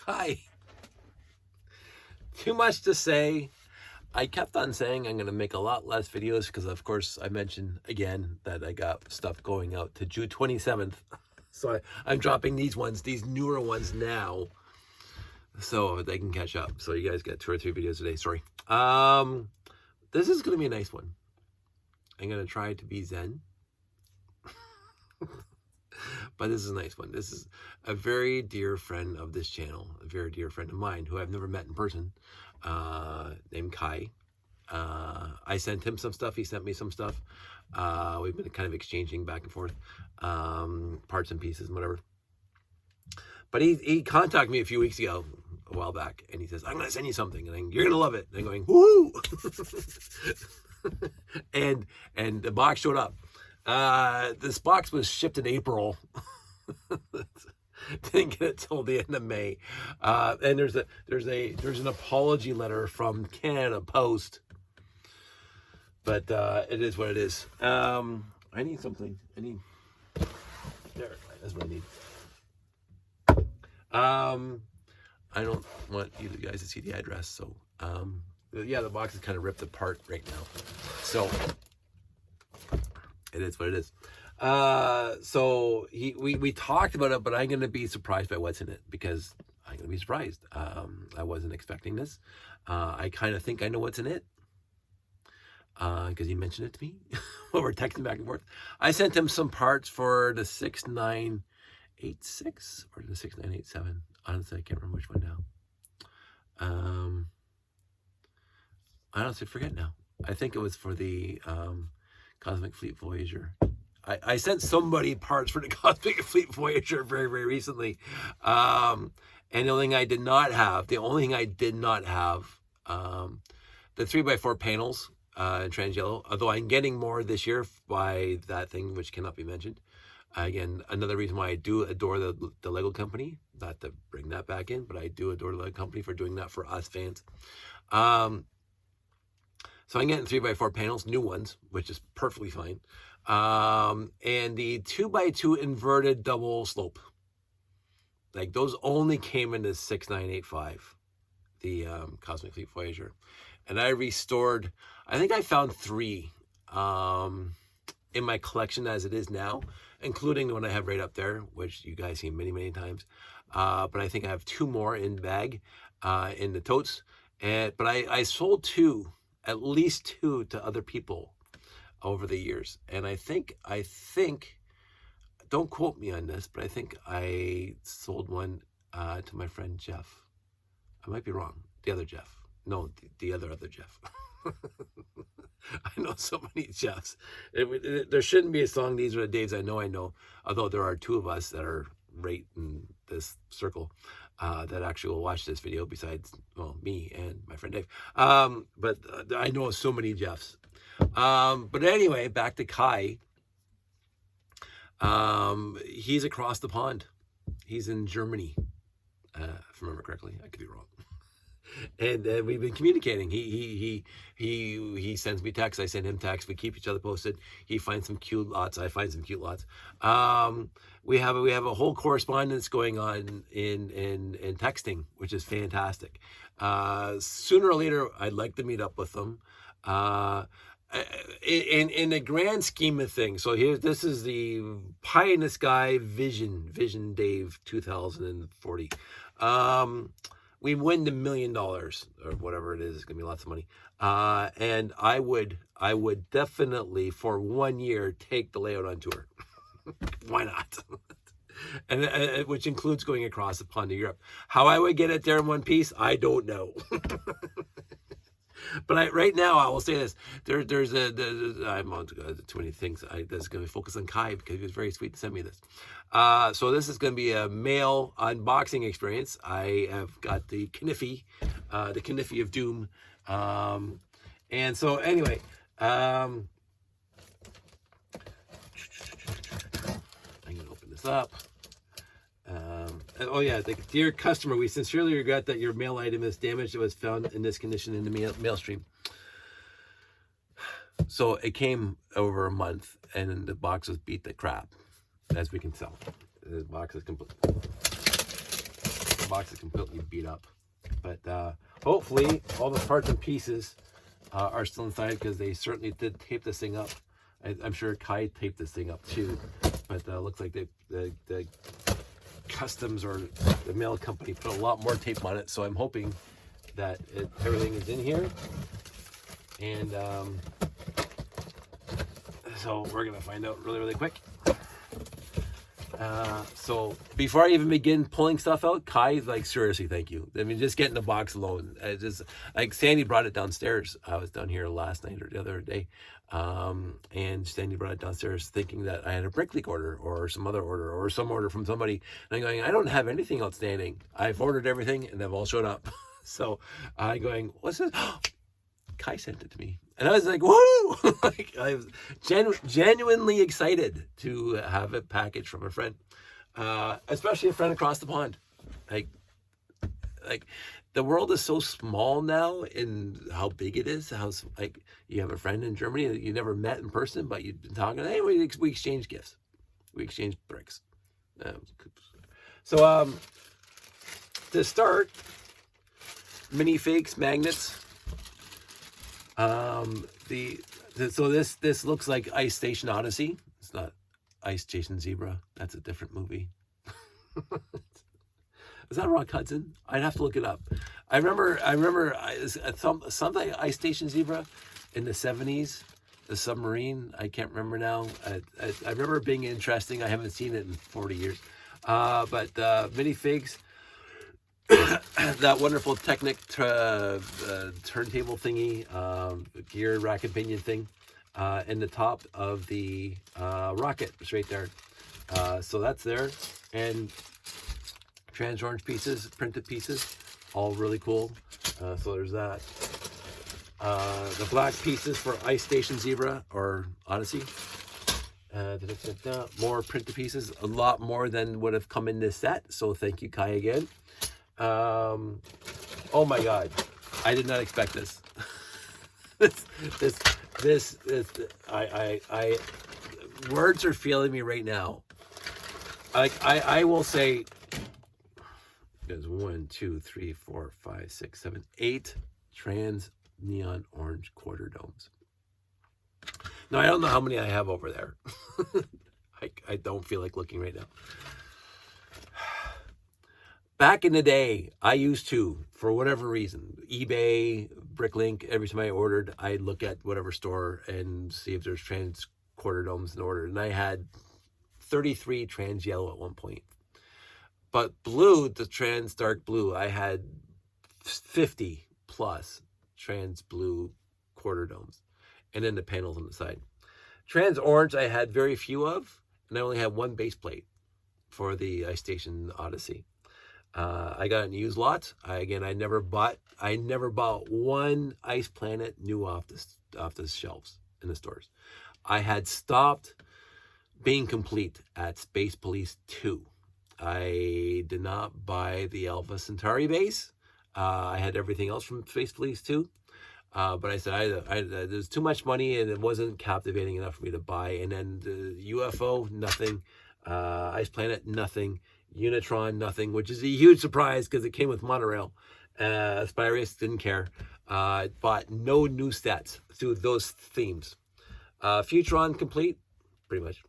Hi. Too much to say. I kept on saying I'm going to make a lot less videos because, of course, I mentioned again that I got stuff going out to June 27th. So I'm dropping these newer ones now, so they can catch up. So you guys get 2 or 3 videos a day. Sorry. This is going to be a nice one. I'm going to try to be zen. But this is a nice one. This is a very dear friend of this channel, a very dear friend of mine who I've never met in person, named Kai. I sent him some stuff. He sent me some stuff. We've been kind of exchanging back and forth, parts and pieces and whatever. But he contacted me a few weeks ago, a while back, and he says, I'm going to send you something, and you're going to love it. And I'm going, woo! and the box showed up. This box was shipped in April. Didn't get it till the end of May. And there's an apology letter from Canada Post. But it is what it is. I need something. There, that's what I need. I don't want you guys to see the address, so yeah, the box is kind of ripped apart right now. So it is what it is. So we talked about it, but I'm going to be surprised by what's in it because I'm going to be surprised. I wasn't expecting this. I kind of think I know what's in it because he mentioned it to me while we're texting back and forth. I sent him some parts for the 6986 or the 6987. Honestly, I can't remember which one now. I honestly forget now. I think it was for the Cosmic Fleet Voyager. I sent somebody parts for the Cosmic Fleet Voyager very, very recently. And the only thing I did not have, the 3x4 panels in trans yellow, although I'm getting more this year by that thing, which cannot be mentioned. Again, another reason why I do adore the Lego company, not to bring that back in, but I do adore the Lego company for doing that for us fans. So I'm getting 3x4 panels, new ones, which is perfectly fine. And the 2x2 inverted double slope. Like those only came in the 6985, the Cosmic Fleet Voyager. And I restored, I think I found 3 in my collection as it is now, including the one I have right up there, which you guys see many, many times. But I think I have 2 more in the bag, in the totes. But I sold 2, at least 2 to other people over the years. And I think, don't quote me on this, but I think I sold one to my friend Jeff. I might be wrong. The other Jeff. No, the other Jeff. I know so many Jeffs. There shouldn't be a song, These Are the Days I Know, although there are 2 of us that are right in this circle that actually will watch this video besides, well, me and my friend Dave. But I know so many Jeffs. But anyway, back to Kai. He's across the pond. He's in Germany, if I remember correctly. I could be wrong. And we've been communicating. He sends me texts. I send him texts. We keep each other posted. He finds some cute lots. I find some cute lots. We have a whole correspondence going on in texting, which is fantastic. Sooner or later, I'd like to meet up with them. In the grand scheme of things, so this is the pie in the sky vision Dave 2040. We win the $1 million or whatever it is. It's gonna be lots of money. And I would definitely for 1 year take the layout on tour. Why not? And which includes going across the pond to Europe. How I would get it there in one piece, I don't know. But right now, I will say this: there's I'm on too many things. That's going to focus on Kai because he was very sweet to send me this. So this is going to be a mail unboxing experience. I have got the Kniffy of Doom, and so anyway, I'm going to open this up. Oh yeah, dear customer, we sincerely regret that your mail item is damaged. It was found in this condition in the mail stream. So it came over a month, and the box was beat the crap, as we can tell. The box is complete. the box is completely beat up. But hopefully all the parts and pieces are still inside, because they certainly did tape this thing up. I'm sure Kai taped this thing up too, but looks like the customs or the mail company put a lot more tape on it. So I'm hoping that everything is in here. And so we're gonna find out really, really quick. So before I even begin pulling stuff out, Kai's like, seriously, thank you. I mean, just getting the box alone. Just like Sandy brought it downstairs. I was down here last night or the other day. And Sandy brought it downstairs thinking that I had a brake leak order or some other order or some order from somebody. And I'm going, I don't have anything outstanding. I've ordered everything and they've all showed up. So I'm going, what's this? Kai sent it to me. And I was like, whoa! Like, I was genuinely excited to have a package from a friend, especially a friend across the pond. Like the world is so small now in how big it is. How, like, you have a friend in Germany that you never met in person, but you've been talking. Hey, we exchange gifts. We exchange bricks. So to start, minifigs, magnets. So this looks like Ice Station Odyssey. It's not Ice Station Zebra. That's a different movie. Is that Rock Hudson? I'd have to look it up. I remember something Ice Station Zebra in the 70s. The submarine. I can't remember now. I remember it being interesting. I haven't seen it in 40 years. But minifigs. That wonderful Technic turntable thingy, gear rack and pinion thing, in the top of the rocket. It's right there. So that's there. And trans orange pieces, printed pieces, all really cool. So there's that. The black pieces for Ice Station Zebra or Odyssey. More printed pieces, a lot more than would have come in this set. So thank you, Kai, again. Oh my God, I did not expect this. this I words are failing me right now. I will say there's 1, 2, 3, 4, 5, 6, 7, 8 trans neon orange quarter domes. Now I don't know how many I have over there. I don't feel like looking right now. Back in the day, I used to, for whatever reason, eBay, Bricklink, every time I ordered, I'd look at whatever store and see if there's trans quarter domes in order. And I had 33 trans yellow at one point. But blue, the trans dark blue, I had 50 plus trans blue quarter domes. And then the panels on the side. Trans orange, I had very few of, and I only had one base plate for the Ice Station Odyssey. I got it in used lots. I never bought one Ice Planet new off the shelves in the stores. I had stopped being complete at Space Police 2. I did not buy the Alpha Centauri base. I had everything else from Space Police 2. But I said there's too much money and it wasn't captivating enough for me to buy. And then the UFO, nothing. Ice Planet, nothing. Unitron, nothing, which is a huge surprise because it came with monorail. Spy Race, didn't care. Bought no new sets through those themes. Futuron, complete, pretty much.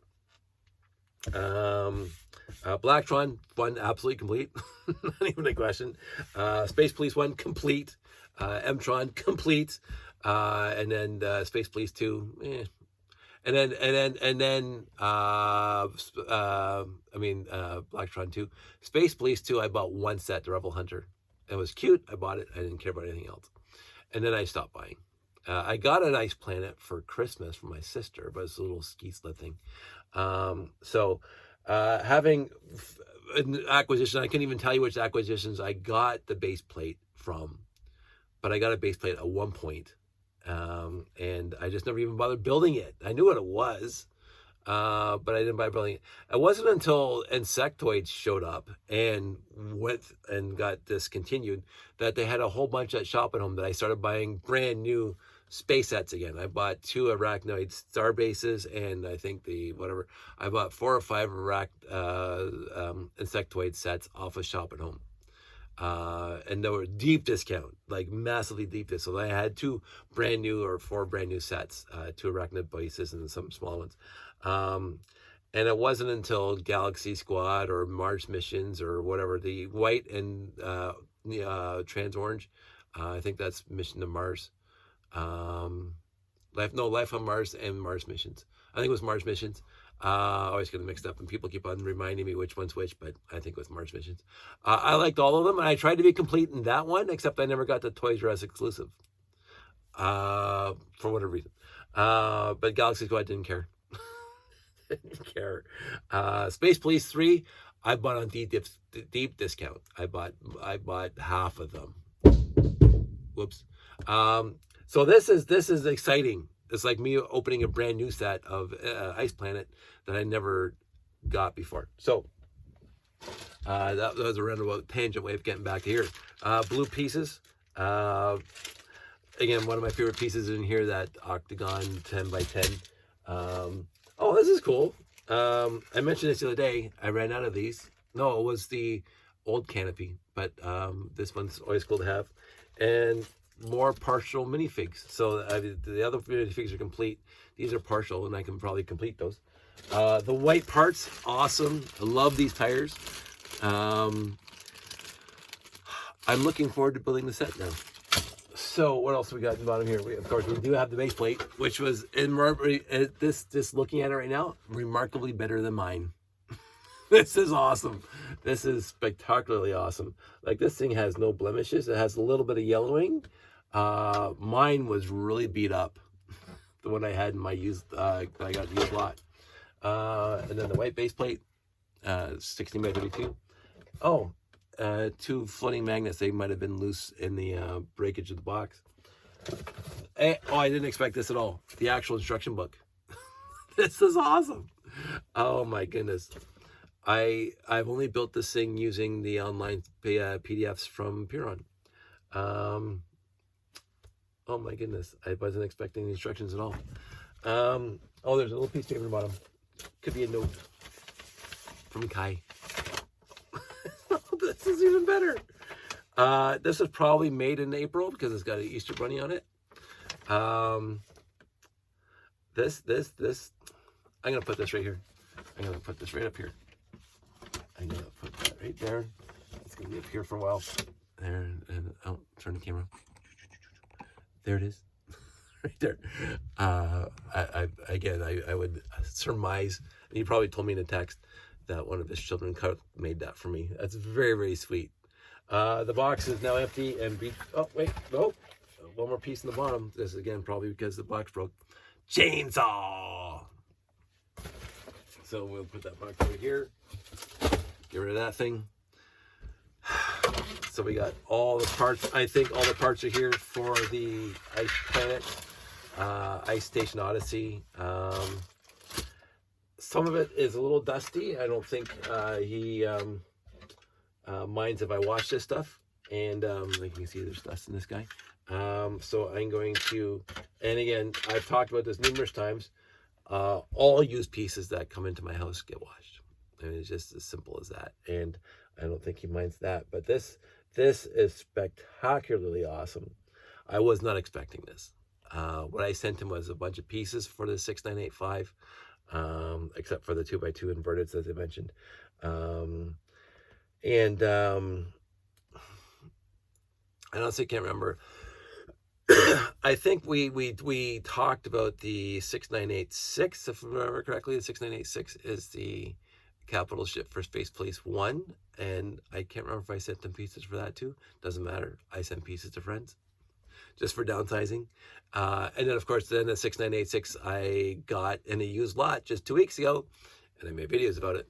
Blacktron, one, absolutely complete. Not even a question. Space Police 1, complete. Mtron, complete. And then Space Police 2, eh. And then Blacktron 2. Space Police 2, I bought one set, the Rebel Hunter. It was cute. I bought it. I didn't care about anything else. And then I stopped buying. I got an Ice Planet for Christmas from my sister, but it's a little ski sled thing. Having an acquisition, I can't even tell you which acquisitions I got the base plate from, but I got a base plate at one point. And I just never even bothered building it. I knew what it was, but I didn't buy building it. It wasn't until Insectoids showed up and went and got discontinued that they had a whole bunch at Shop at Home that I started buying brand new space sets again. I bought 2 Arachnoid star bases and I think I bought 4 or 5 Insectoid sets off of Shop at Home. And they were deep discount, like massively deep discount. So I had 4 brand new sets, 2 Arachnid bases and some small ones. And it wasn't until Galaxy Squad or Mars Missions or whatever, the white and trans orange, I think that's Mission to Mars. Life on Mars and Mars Missions. I think it was Mars Missions. I always get them mixed up, and people keep on reminding me which one's which, but I think it was Mars Missions. I liked all of them, and I tried to be complete in that one, except I never got the Toys R Us exclusive for whatever reason. But Galaxy Squad didn't care. Didn't care. Space Police 3, I bought on deep discount. I bought half of them. Whoops. So this is exciting. It's like me opening a brand new set of Ice Planet that I never got before. So that was a roundabout tangent way of getting back to here. Blue pieces. Again, one of my favorite pieces in here, that Octagon 10 by 10. Oh, this is cool. I mentioned this the other day. I ran out of these. No, it was the old canopy, but this one's always cool to have. And more partial minifigs. So the other minifigs are complete. These are partial, and I can probably complete those. The white parts, awesome. I love these tires. I'm looking forward to building the set now. So what else we got in the bottom here? Of course, we do have the base plate, which was just looking at it right now, remarkably better than mine. This is awesome. This is spectacularly awesome. Like, this thing has no blemishes. It has a little bit of yellowing. Mine was really beat up. The one I had in my I got used lot. And then the white base plate, 16 by 32. Oh, 2 floating magnets. They might have been loose in the breakage of the box. Oh, I didn't expect this at all. The actual instruction book. This is awesome. Oh my goodness. I've only built this thing using the online PDFs from Piron. Oh my goodness. I wasn't expecting the instructions at all. Oh, there's a little piece of paper on the bottom. Could be a note from Kai. This is even better. This is probably made in April because it's got an Easter bunny on it. This. I'm going to put this right here. I'm going to put this right up here. I'm going to put that right there. It's going to be up here for a while. There, and oh, turn the camera. There it is. Right there. I would surmise, and he probably told me in a text, that one of his children made that for me. That's very, very sweet. The box is now empty and oh, wait, no. One more piece in the bottom. This is, again, probably because the box broke. Chainsaw! So we'll put that box over here. Get rid of that thing. So we got all the parts. I think all the parts are here for the Ice Planet, Ice Station Odyssey. Some of it is a little dusty. I don't think he minds if I wash this stuff. And like you can see, there's dust in this guy. So I'm going to, and again, I've talked about this numerous times. All used pieces that come into my house get washed. I mean, it's just as simple as that. And I don't think he minds that. But this is spectacularly awesome. I was not expecting this. What I sent him was a bunch of pieces for the 6985. Except for the 2x2 inverted, as I mentioned. I honestly can't remember. I think we talked about the 6986, if I remember correctly. The 6986 is the capital ship for Space Police 1, and I can't remember if I sent them pieces for that too. Doesn't matter. I send pieces to friends just for downsizing. And then, of course, then the 6986 I got in a used lot just 2 weeks ago, and I made videos about it.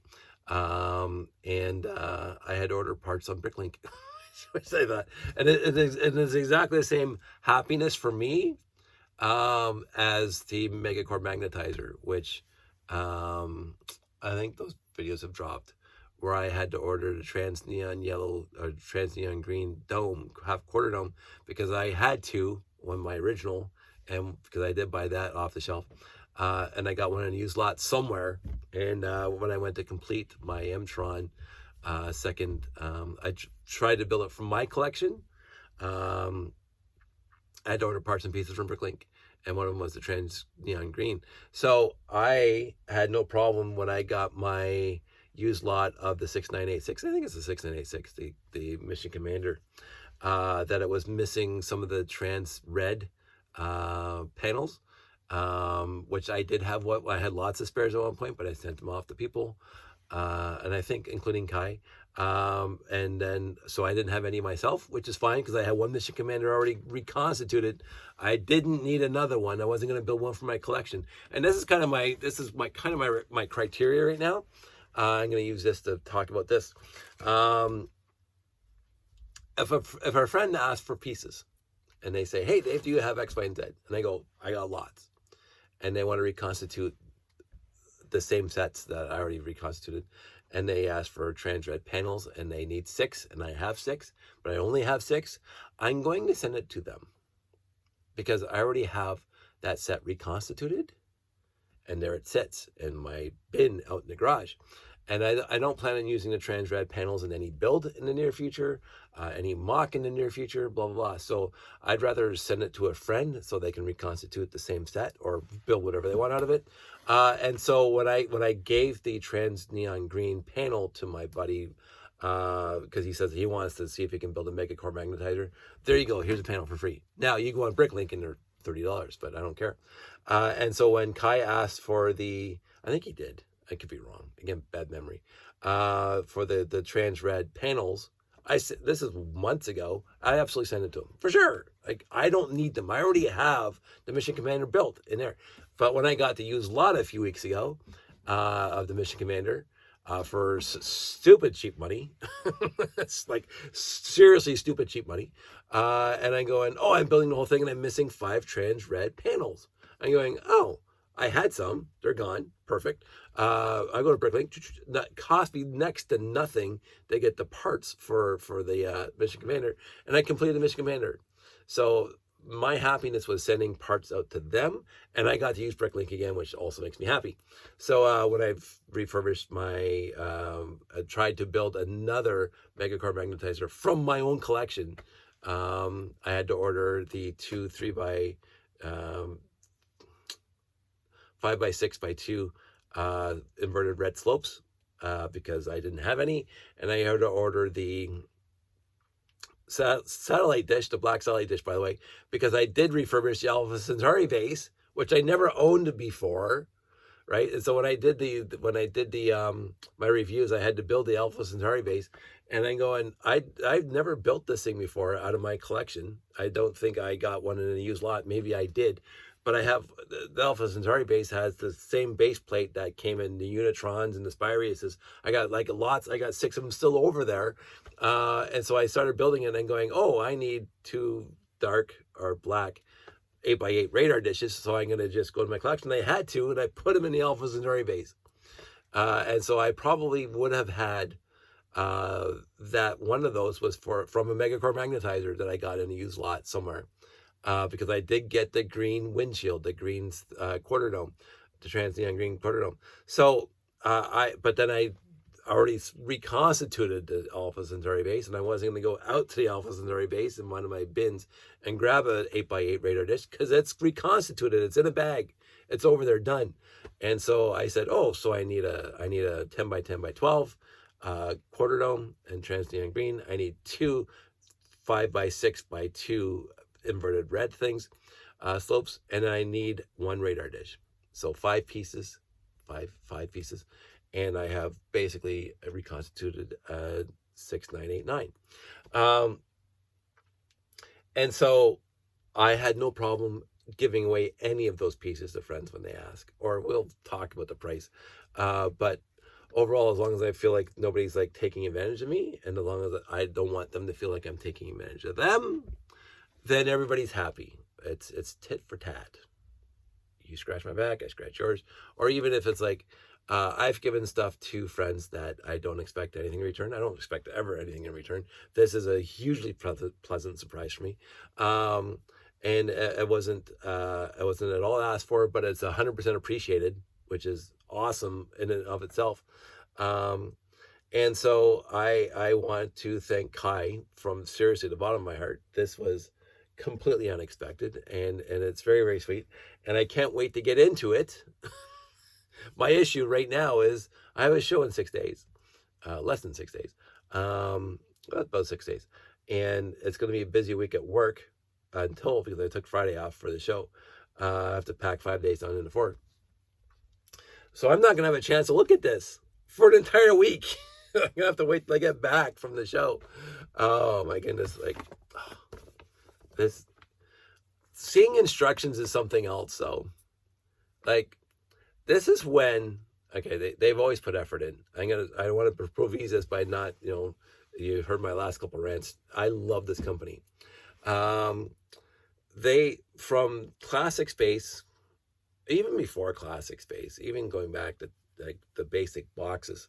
And I had to order parts on Bricklink. Which I thought, and it is exactly the same happiness for me as the Megacore Magnetizer, which I think those videos have dropped, where I had to order the trans neon yellow or trans neon green dome, half quarter dome, because I had to when my original, and because I did buy that off the shelf, and I got one in a used lot somewhere. And when I went to complete my M-Tron, Second, I tried to build it from my collection. Um, I had to order parts and pieces from Bricklink, and one of them was the trans neon green. So I had no problem when I got my used lot of the 6986. I think it's the 6986, the Mission Commander, that it was missing some of the trans red panels, which I did have. I had lots of spares at one point, but I sent them off to people, and I think including Kai. And then, so I didn't have any myself, which is fine because I had one Mission Commander already reconstituted. I didn't need another one. I wasn't going to build one for my collection. And this is kind of my criteria right now. I'm going to use this to talk about this. If our friend asks for pieces and they say, hey, Dave, do you have X, Y, and Z? And I go, I got lots. And they want to reconstitute the same sets that I already reconstituted. And they ask for trans red panels and they need 6, and I have 6, but I only have 6. I'm going to send it to them because I already have that set reconstituted, and there it sits in my bin out in the garage. And I don't plan on using the trans red panels in any build in the near future, any mock in the near future, blah, blah, blah. So I'd rather send it to a friend so they can reconstitute the same set or build whatever they want out of it. And so when I gave the trans neon green panel to my buddy, because he says he wants to see if he can build a mega core magnetizer, there you go. Here's a panel for free. Now you go on Bricklink and they're $30, but I don't care. And so when Kai asked for I think he did. I could be wrong. Again, bad memory. For the trans red panels, this is months ago. I absolutely sent it to him for sure. Like, I don't need them. I already have the Mission Commander built in there. But when I got the used lot a few weeks ago of the Mission Commander for stupid cheap money, it's like seriously stupid cheap money, and I'm going, oh, I'm building the whole thing and I'm missing 5 trans red panels. I'm going, oh, I had some. They're gone. Perfect. I go to Bricklink. That cost me next to nothing to get the parts for the Mission Commander, and I completed the Mission Commander. So my happiness was sending parts out to them, and I got to use Bricklink again, which also makes me happy. So when I've refurbished I tried to build another Megacore magnetizer from my own collection. I had to order the 2 3x 5x6x2 inverted red slopes because I didn't have any, and I had to order the satellite dish, the black satellite dish, by the way, because I did refurbish the Alpha Centauri base, which I never owned before, right? And so when I did my reviews, I had to build the Alpha Centauri base, and I'm going, I've never built this thing before out of my collection. I don't think I got one in a used lot. Maybe I did. But I have the Alpha Centauri base has the same base plate that came in the Unitrons and the Spiriuses. I got like lots. I got 6 of them still over there, and so I started building it and going, oh, I need 2 dark or black 8x8 radar dishes. So I'm going to just go to my collection. I had to, and I put them in the Alpha Centauri base, and so I probably would have had that one of those was from a Megacore magnetizer that I got in a used lot somewhere. Because I did get the green windshield, the green quarter dome, the trans neon green quarter dome. So but then I already reconstituted the Alpha Centauri base, and I wasn't going to go out to the Alpha Centauri base in one of my bins and grab a 8x8 radar dish because it's reconstituted. It's in a bag. It's over there, done. And so I said, oh, so I need a 10x10x12 quarter dome and trans neon green. I need 2 5x6x2 inverted red things, slopes, and I need 1 radar dish. So 5 pieces, five pieces, and I have basically a reconstituted 6989. And so I had no problem giving away any of those pieces to friends when they ask, or we'll talk about the price. But overall, as long as I feel like nobody's like taking advantage of me, and as long as I don't want them to feel like I'm taking advantage of them, then everybody's happy. It's tit for tat. You scratch my back, I scratch yours. Or even if it's like, I've given stuff to friends that I don't expect anything in return. I don't expect ever anything in return. This is a hugely pleasant surprise for me. And it wasn't at all asked for, but it's 100% appreciated, which is awesome in and of itself. And so I want to thank Kai from seriously the bottom of my heart. This was completely unexpected, and it's very, very sweet. And I can't wait to get into it. My issue right now is I have a show in 6 days, less than 6 days, about 6 days. And it's going to be a busy week at work until, because I took Friday off for the show. I have to pack 5 days down into 4. So I'm not going to have a chance to look at this for an entire week. I'm going to have to wait till I get back from the show. Oh my goodness. Like, this, seeing instructions is something else though. Like, this is when, okay, they've always put effort in. I don't want to prove this by not, you heard my last couple rants. I love this company. They, from Classic Space, even before Classic Space, even going back to like the basic boxes,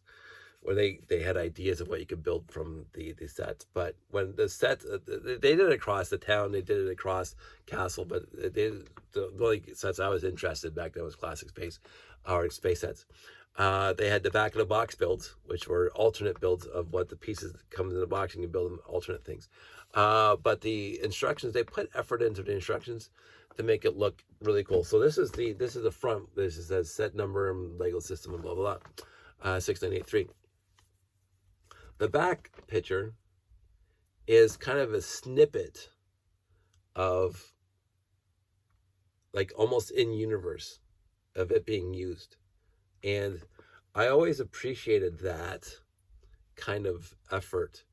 where they had ideas of what you could build from the sets. But when the sets, they did it across the town, they did it across Castle, but the only sets I was interested back then was Classic Space, or Space sets. They had the back of the box builds, which were alternate builds of what the pieces that come in the box, and you build them alternate things. But the instructions, they put effort into the instructions to make it look really cool. So this is the front. This is a set number and Lego system and blah blah blah. 6983. The back picture is kind of a snippet of, like, almost in universe of it being used. And I always appreciated that kind of effort,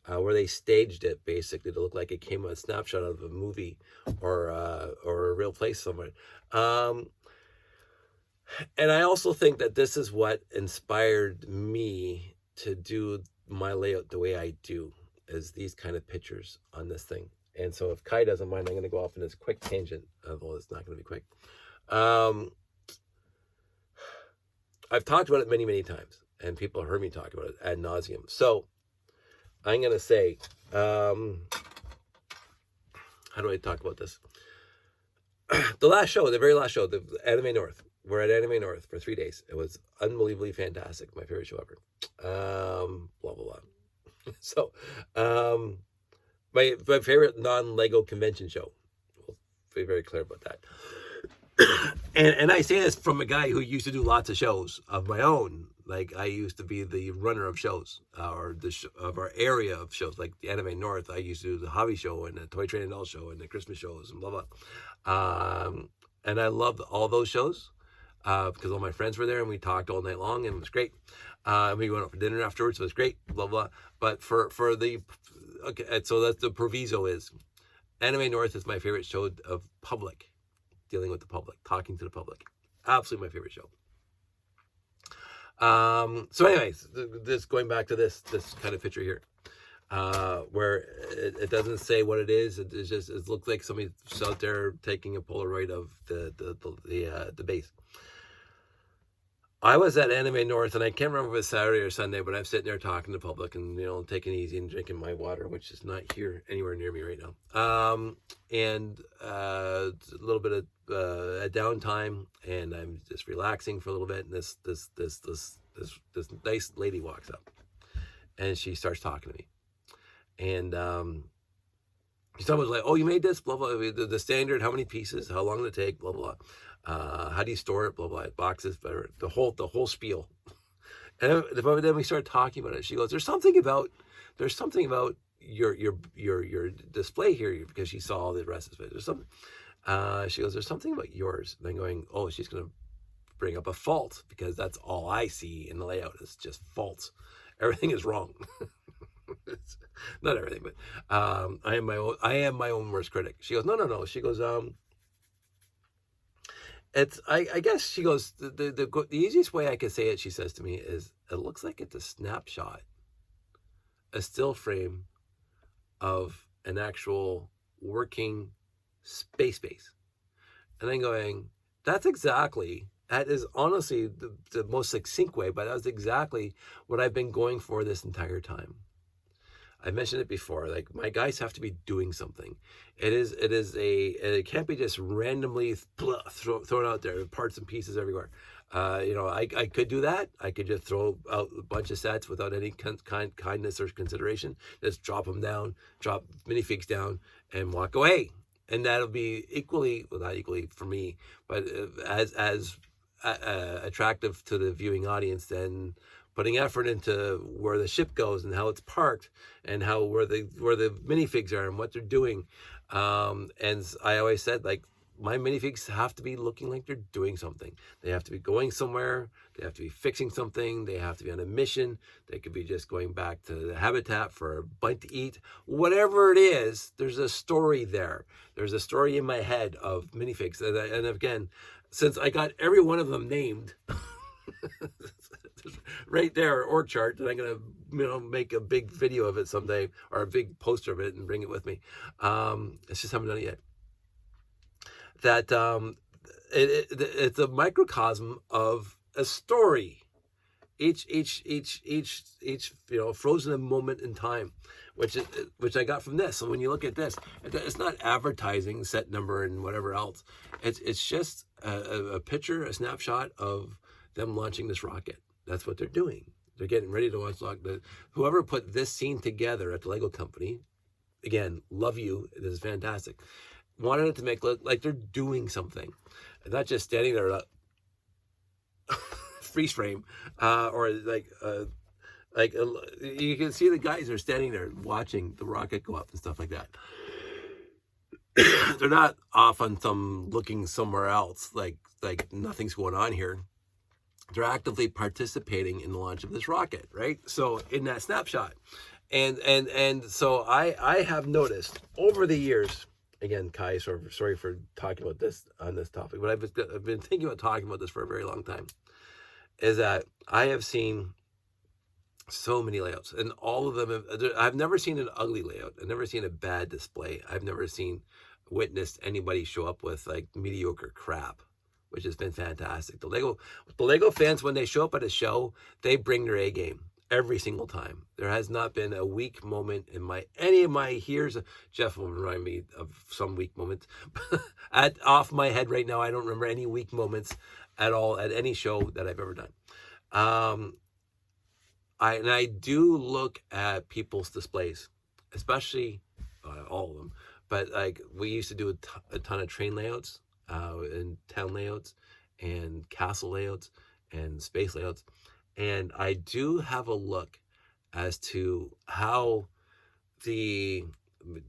where they staged it basically to look like it came a snapshot of a movie or a real place somewhere. And I also think that this is what inspired me to do my layout the way I do, is these kind of pictures on this thing. And so if Kai doesn't mind, I'm going to go off on this quick tangent, although it's not going to be quick. I've talked about it many, many times, and people have heard me talk about it ad nauseum. So I'm going to say, how do I talk about this? The last show, the very last show, the Anime North. We're at Anime North for 3 days. It was unbelievably fantastic. My favorite show ever. Blah, blah, blah. So, my favorite non-Lego convention show. We'll be very clear about that. And I say this from a guy who used to do lots of shows of my own. Like, I used to be the runner of shows, or of our area of shows, like the Anime North. I used to do the hobby show and the Toy Train and Doll show and the Christmas shows and blah, blah. And I loved all those shows. Because all my friends were there and we talked all night long and it was great. We went out for dinner afterwards, so it was great, blah, blah. But for the, okay, so that's the proviso is, Anime North is my favorite show of public, dealing with the public, talking to the public. Absolutely my favorite show. So anyways, this going back to this kind of picture here, where it doesn't say what it is. It looks like somebody's out there taking a Polaroid of the base. I was at Anime North, and I can't remember if it was Saturday or Sunday, but I'm sitting there talking to the public and, taking it easy and drinking my water, which is not here anywhere near me right now. And a little bit of a downtime, and I'm just relaxing for a little bit. And this nice lady walks up, and she starts talking to me, and someone's like, "Oh, you made this, blah blah, the standard, how many pieces, how long did it take, blah blah. How do you store it? Blah blah. Boxes, better. The whole spiel." And then we started talking about it. She goes, "There's something about your display here," because she saw all the rest of it. There's something. She goes, "There's something about yours." And I'm going, "Oh, she's gonna bring up a fault, because that's all I see in the layout is just faults. Everything is wrong." Not everything, but I am my own worst critic. She goes, no. She goes, it's, I guess, she goes, the easiest way I could say it, she says to me, is it looks like it's a snapshot, a still frame of an actual working space base. And I'm going, that is honestly the most succinct way, but that was exactly what I've been going for this entire time. I mentioned it before, like, my guys have to be doing something. It can't be just randomly thrown out there, parts and pieces everywhere. I could do that. I could just throw out a bunch of sets without any kindness or consideration. Just drop them down, drop minifigs down, and walk away. And that'll be equally, well, not equally for me, but as attractive to the viewing audience than putting effort into where the ship goes and how it's parked and where the minifigs are and what they're doing. And I always said, like, my minifigs have to be looking like they're doing something. They have to be going somewhere. They have to be fixing something. They have to be on a mission. They could be just going back to the habitat for a bite to eat. Whatever it is, there's a story there. There's a story in my head of minifigs. And again, since I got every one of them named, right there, org chart, and I'm gonna make a big video of it someday, or a big poster of it, and bring it with me. It's just haven't done it yet. That it's a microcosm of a story. Each frozen a moment in time, which I got from this. So when you look at this, it's not advertising, set number, and whatever else. It's just a picture, a snapshot of them launching this rocket. That's what they're doing. They're getting ready to launch whoever put this scene together at the Lego company. Again, love you. It is fantastic. Wanted it to make look like they're doing something, and not just standing there freeze frame, or like you can see the guys are standing there watching the rocket go up and stuff like that. They're not off on looking somewhere else, like nothing's going on here. They're actively participating in the launch of this rocket, right? So in that snapshot, and so I have noticed over the years. Again, Kai, sorry for talking about this on this topic, but I've been thinking about talking about this for a very long time. Is that I have seen so many layouts, and all of them. I've never seen an ugly layout. I've never seen a bad display. I've never witnessed anybody show up with like mediocre crap, which has been fantastic. The Lego fans, when they show up at a show, they bring their A game. Every single time. There has not been a weak moment in any of my here's Jeff will remind me of some weak moments. Off my head right now, I don't remember any weak moments at all at any show that I've ever done. I do look at people's displays, especially all of them. But like we used to do a ton of train layouts, and town layouts, and castle layouts, and space layouts. And I do have a look as to how the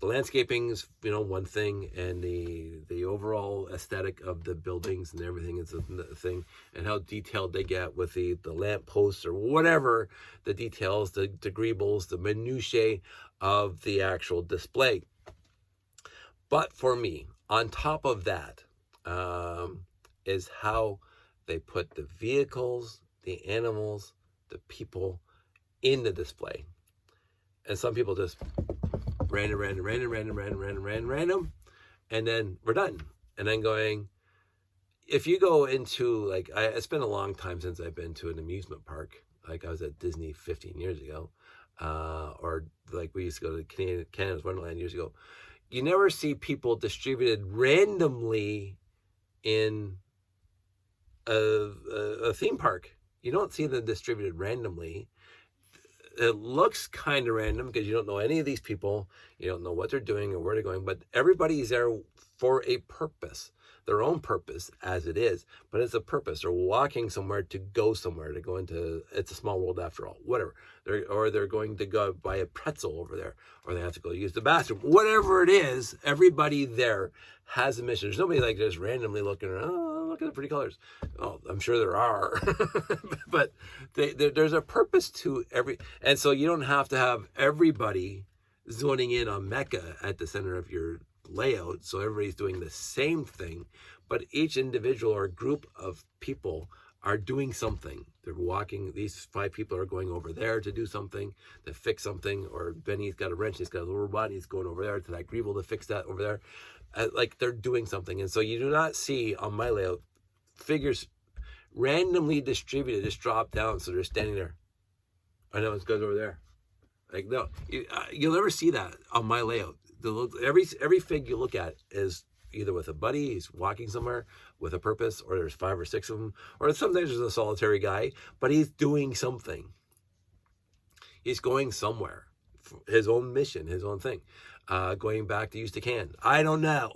landscaping's, one thing, and the overall aesthetic of the buildings and everything is a thing, and how detailed they get with the lamp posts or whatever, the details, the greebles, the minutiae of the actual display. But for me, on top of that, is how they put the vehicles, the animals, the people in the display. And some people just random, and then we're done. And I'm going, if you go into, like, it's been a long time since I've been to an amusement park. Like I was at Disney 15 years ago, or like we used to go to Canada's Wonderland years ago. You never see people distributed randomly in a theme park. You don't see them distributed randomly. It looks kind of random because you don't know any of these people. You don't know what they're doing or where they're going, but everybody's there for a purpose, their own purpose as it is, but it's a purpose. They're walking somewhere to go somewhere, to go into, it's a small world after all, whatever. They're going to go buy a pretzel over there, or they have to go use the bathroom. Whatever it is, everybody there has a mission. There's nobody like just randomly looking around, oh, look at the pretty colors. Oh, I'm sure there are, but there's a purpose to and so you don't have to have everybody zoning in on Mecca at the center of your layout, so everybody's doing the same thing, but each individual or group of people are doing something. They're walking, these 5 people are going over there to do something, to fix something, or Benny's got a wrench, he's got a little robot, he's going over there to that greeble to fix that over there. Like they're doing something. And so you do not see on my layout figures randomly distributed, just drop down, so they're standing there. I know, it goes over there. Like, no, you'll never see that on my layout. Every fig you look at is either with a buddy, he's walking somewhere with a purpose, or there's 5 or 6 of them, or sometimes there's a solitary guy, but he's doing something. He's going somewhere, his own mission, his own thing. Going back to use to can, I don't know,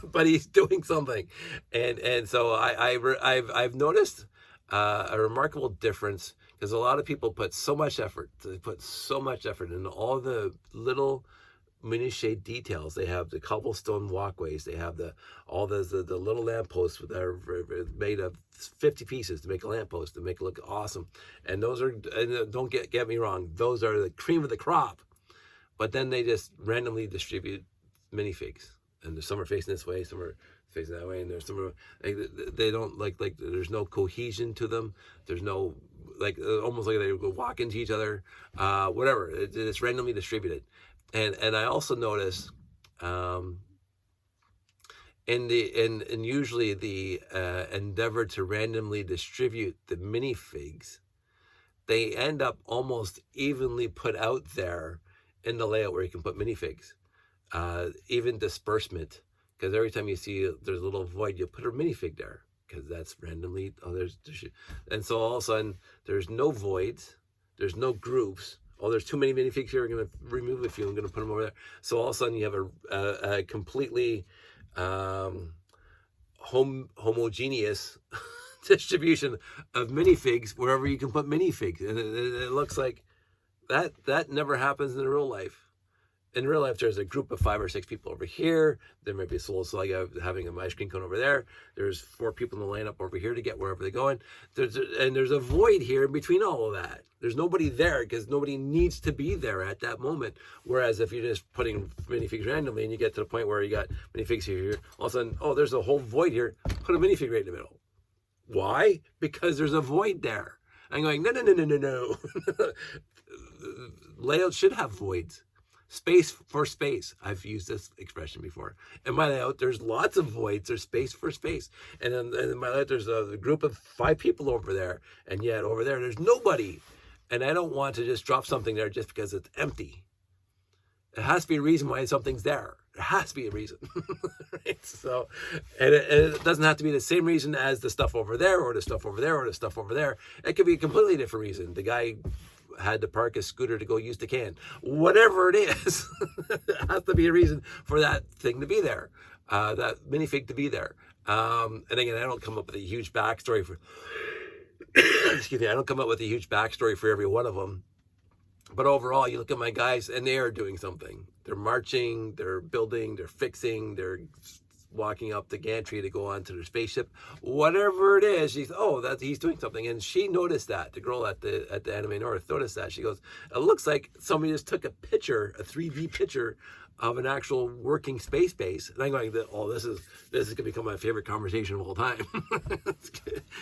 but he's doing something, and so I've noticed a remarkable difference, because a lot of people put so much effort. They put so much effort into all the little minutiae details. They have the cobblestone walkways. They have the little lampposts that are made of 50 pieces to make a lamppost to make it look awesome. And those are, and don't get me wrong, those are the cream of the crop. But then they just randomly distribute minifigs, and some are facing this way, some are facing that way, and there's some are, like, they don't like there's no cohesion to them. There's no, like, almost like they walk into each other, whatever. It's randomly distributed. And I also notice, and usually the endeavor to randomly distribute the minifigs, they end up almost evenly put out there in the layout where you can put minifigs. Even disbursement, because every time you see there's a little void, you put a minifig there, because that's randomly, and so all of a sudden there's no voids, there's no groups. Oh, there's too many minifigs here, I'm going to remove a few, I'm going to put them over there. So all of a sudden you have a completely homogeneous distribution of minifigs wherever you can put minifigs. And it looks like that never happens in real life. In real life, there's a group of 5 or 6 people over here. There might be a solo select having an ice cream cone over there. There's 4 people in the lineup over here to get wherever they're going. There's a void here in between all of that. There's nobody there because nobody needs to be there at that moment. Whereas if you're just putting minifigs randomly and you get to the point where you got minifigs here, all of a sudden, oh, there's a whole void here. Put a minifig right in the middle. Why? Because there's a void there. I'm going, no. Layout should have voids. Space for space. I've used this expression before. In my layout, there's lots of voids. There's space for space. And in my layout, there's a group of 5 people over there. And yet over there, there's nobody. And I don't want to just drop something there just because it's empty. It has to be a reason why something's there. There has to be a reason. Right? So, and it doesn't have to be the same reason as the stuff over there, or the stuff over there, or the stuff over there. It could be a completely different reason. The guy had to park his scooter to go use the can. Whatever it is, it has to be a reason for that thing to be there, that minifig to be there. And again, I don't come up with a huge backstory for, excuse me, I don't come up with a huge backstory for every one of them. But overall, you look at my guys, and they are doing something. They're marching, they're building, they're fixing, they're walking up the gantry to go onto their spaceship. Whatever it is, he's doing something. And she noticed that. The girl at the Anime North noticed that. She goes, it looks like somebody just took a picture, a 3D picture of an actual working space base. And I'm going, oh, this is going to become my favorite conversation of all time.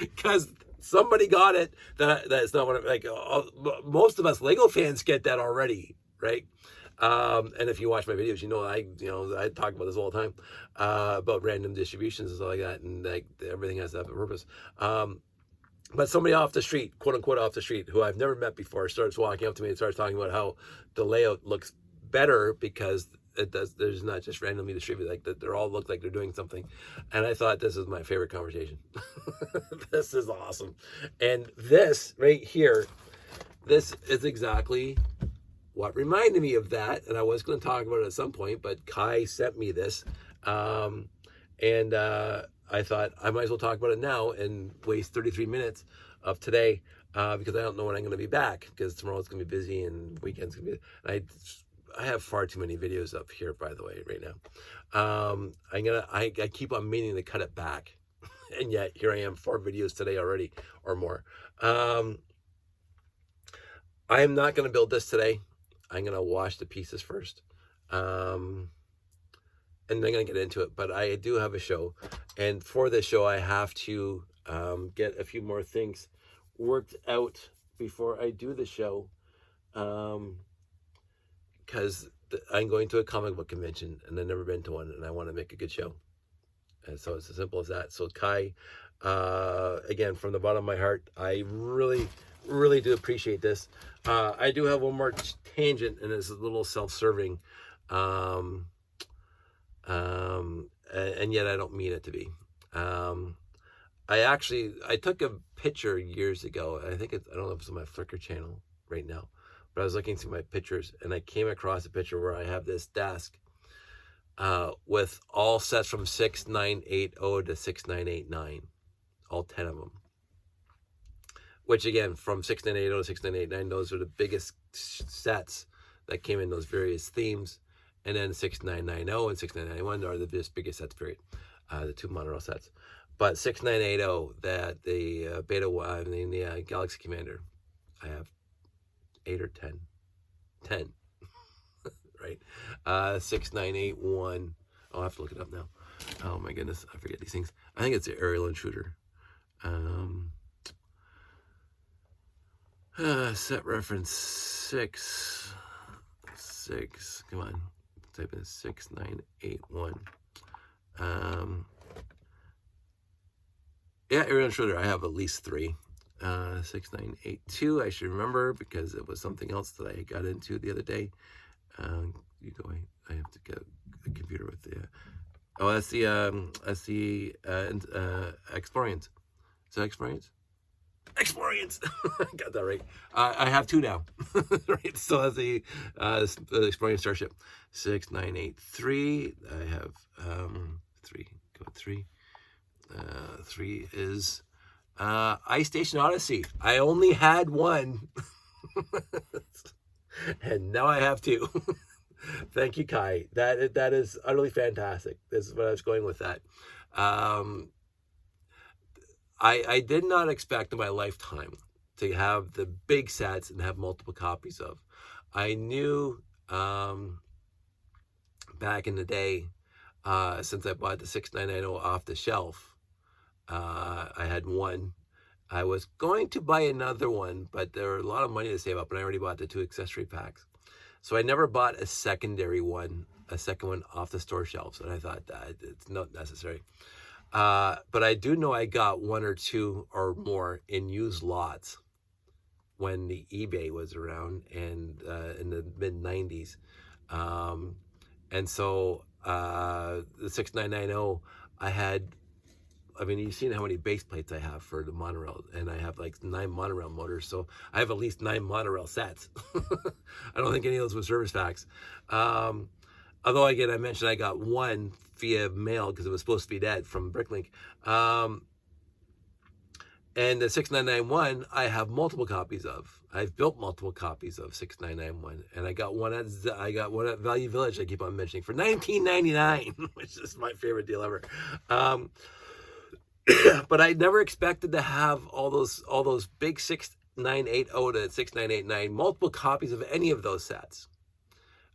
Because somebody got it. That's not what most of us Lego fans get that already, right? And if you watch my videos, I talk about this all the time, about random distributions and stuff like that, and like everything has to have a purpose. But somebody off the street, quote unquote off the street, who I've never met before, starts walking up to me and starts talking about how the layout looks better because there's not just randomly distributed, like that they all look like they're doing something. And I thought, this is my favorite conversation. This is awesome. And this right here, this is exactly what reminded me of that. And I was going to talk about it at some point, but Kai sent me this. And I thought I might as well talk about it now and waste 33 minutes of today, because I don't know when I'm going to be back, because tomorrow's going to be busy and weekend's going to be, I have far too many videos up here, by the way, right now. I keep on meaning to cut it back. And yet here I am, 4 videos today already or more. I am not going to build this today. I'm going to wash the pieces first. And I'm going to get into it. But I do have a show. And for this show, I have to get a few more things worked out before I do the show. Because I'm going to a comic book convention, and I've never been to one, and I want to make a good show. And so it's as simple as that. So Kai, again, from the bottom of my heart, I really, really do appreciate this. I do have one more tangent, and it's a little self-serving. And and yet I don't mean it to be. I took a picture years ago. I think I don't know if it's on my Flickr channel right now, but I was looking through my pictures and I came across a picture where I have this desk with all sets from 6980 to 6989, all 10 of them. Which again, from 6980 to 6989, those are the biggest sets that came in those various themes. And then 6990 and 6991 are the biggest sets, period. The two monorail sets. But 6980, that the Beta 1, the Galaxy Commander, I have 8 or 10. 10, right? 6981, I'll have to look it up now. Oh my goodness, I forget these things. I think it's the Aerial Intruder. Set reference 6, come on, type in 6981. Yeah, Aerial Intruder, I have at least 3. 6982, I should remember because it was something else that I got into the other day. You go, I have to get a computer with the, that's the Explorians. Is that Explorians? Explorians! I got that right. I have 2 now. Right, so that's the Explorian Starship. 6983, I have 3, go 3. 3 is Ice Station Odyssey. I only had 1. And now I have 2. Thank you, Kai. That is utterly fantastic. This is what I was going with that. I did not expect in my lifetime to have the big sets and have multiple copies of. I knew back in the day, since I bought the 6990 off the shelf, I had 1. I was going to buy another one, but there were a lot of money to save up, and I already bought the 2 accessory packs. So I never bought a second one off the store shelves, and I thought that it's not necessary. But I do know I got 1 or 2 or more in used lots when the eBay was around and in the mid-90s. And so the 6990, you've seen how many base plates I have for the monorail, and I have like 9 monorail motors, so I have at least 9 monorail sets. I don't think any of those were service packs. Although, again, I mentioned I got 1 via mail because it was supposed to be dead from Bricklink. And the 6991, I have multiple copies of. I've built multiple copies of 6991, and I got one at Value Village. I keep on mentioning for $19.99, which is my favorite deal ever. But I never expected to have all those big 6980 to 6989 multiple copies of any of those sets.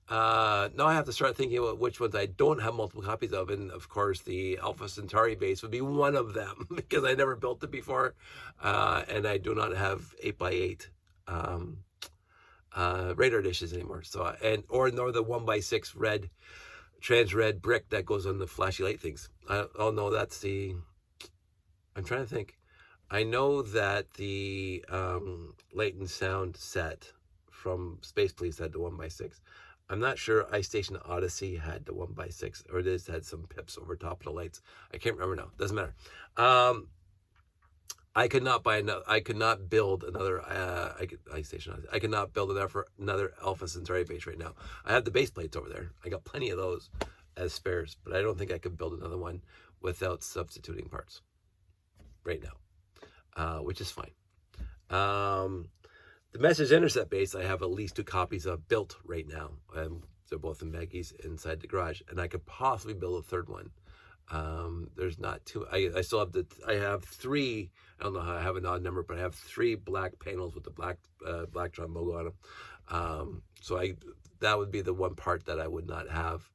Now I have to start thinking about which ones I don't have multiple copies of, and of course the Alpha Centauri base would be one of them because I never built it before, and I do not have 8x8 radar dishes anymore. So nor the 1x6 red trans red brick that goes on the flashy light things. Oh no, that's the. I'm trying to think. I know that the Light and Sound set from Space Police had the 1x6. I'm not sure Ice Station Odyssey had the 1x6, or this had some pips over top of the lights. I can't remember now. Doesn't matter. I could not buy another. I could not build another Ice Station Odyssey. I could not build another Alpha Centauri base right now. I have the base plates over there. I got plenty of those as spares, but I don't think I could build another one without substituting parts right now, which is fine. The Message Intercept base, I have at least 2 copies of built right now. They're both in Maggie's inside the garage, and I could possibly build a 3rd one. There's not 2. I still have I have 3. I don't know how I have an odd number, but I have 3 black panels with the Blacktron logo on them. So that would be the one part that I would not have.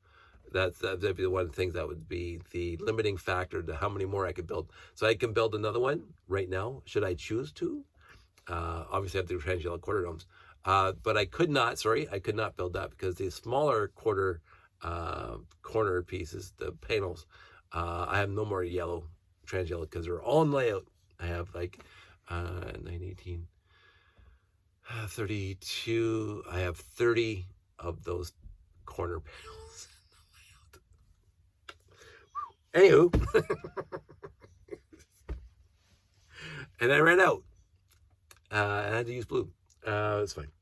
That'd be the one thing that would be the limiting factor to how many more I could build. So I can build another one right now, should I choose to. Obviously I have to do trans-yellow quarter domes. But I could not build that because the smaller corner pieces, the panels, I have no more yellow, trans-yellow, because they're all in layout. I have like 918, 32, I have 30 of those corner panels. Anywho, and I ran out. I had to use blue. It's fine.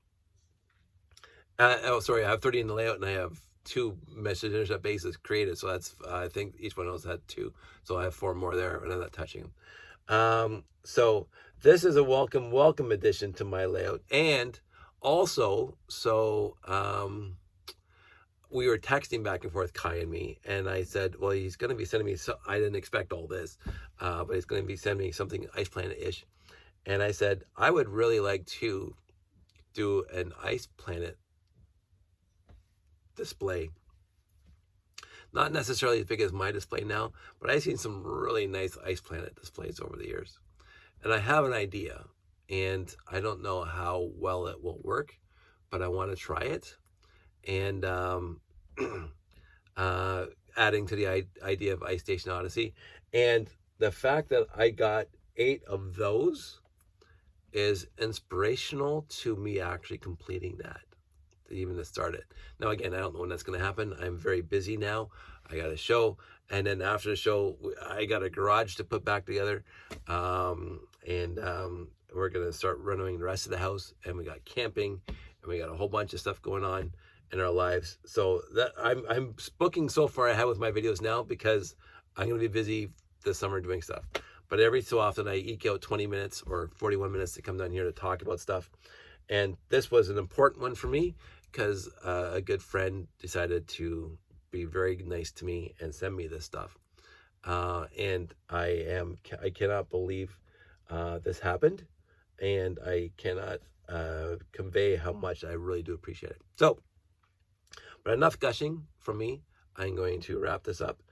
Oh, sorry. I have 30 in the layout, and I have 2 message intercept bases created. So that's I think each one else had 2. So I have 4 more there, and I'm not touching them. So this is a welcome addition to my layout, and also we were texting back and forth, Kai and me, and I said, well, he's going to be sending me, I didn't expect all this, but he's going to be sending me something Ice Planet-ish. And I said, I would really like to do an Ice Planet display. Not necessarily as big as my display now, but I've seen some really nice Ice Planet displays over the years. And I have an idea, and I don't know how well it will work, but I want to try it. And adding to the idea of Ice Station Odyssey. And the fact that I got 8 of those is inspirational to me actually completing that, to even to start it. Now, again, I don't know when that's going to happen. I'm very busy now. I got a show, and then after the show, I got a garage to put back together, and we're going to start renovating the rest of the house, and we got camping, and we got a whole bunch of stuff going on in our lives. So that I'm booking so far ahead with my videos now because I'm going to be busy this summer doing stuff. But every so often I eke out 20 minutes or 41 minutes to come down here to talk about stuff. And this was an important one for me because a good friend decided to be very nice to me and send me this stuff. And I cannot believe this happened, and I cannot convey how much I really do appreciate it. So, but enough gushing from me. I'm going to wrap this up.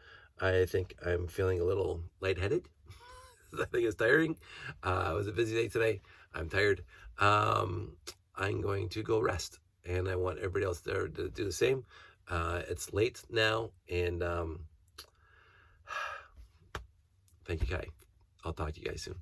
I think I'm feeling a little lightheaded. I think it's tiring. It was a busy day today. I'm tired. I'm going to go rest, and I want everybody else there to do the same. It's late now, and thank you, Kai. I'll talk to you guys soon.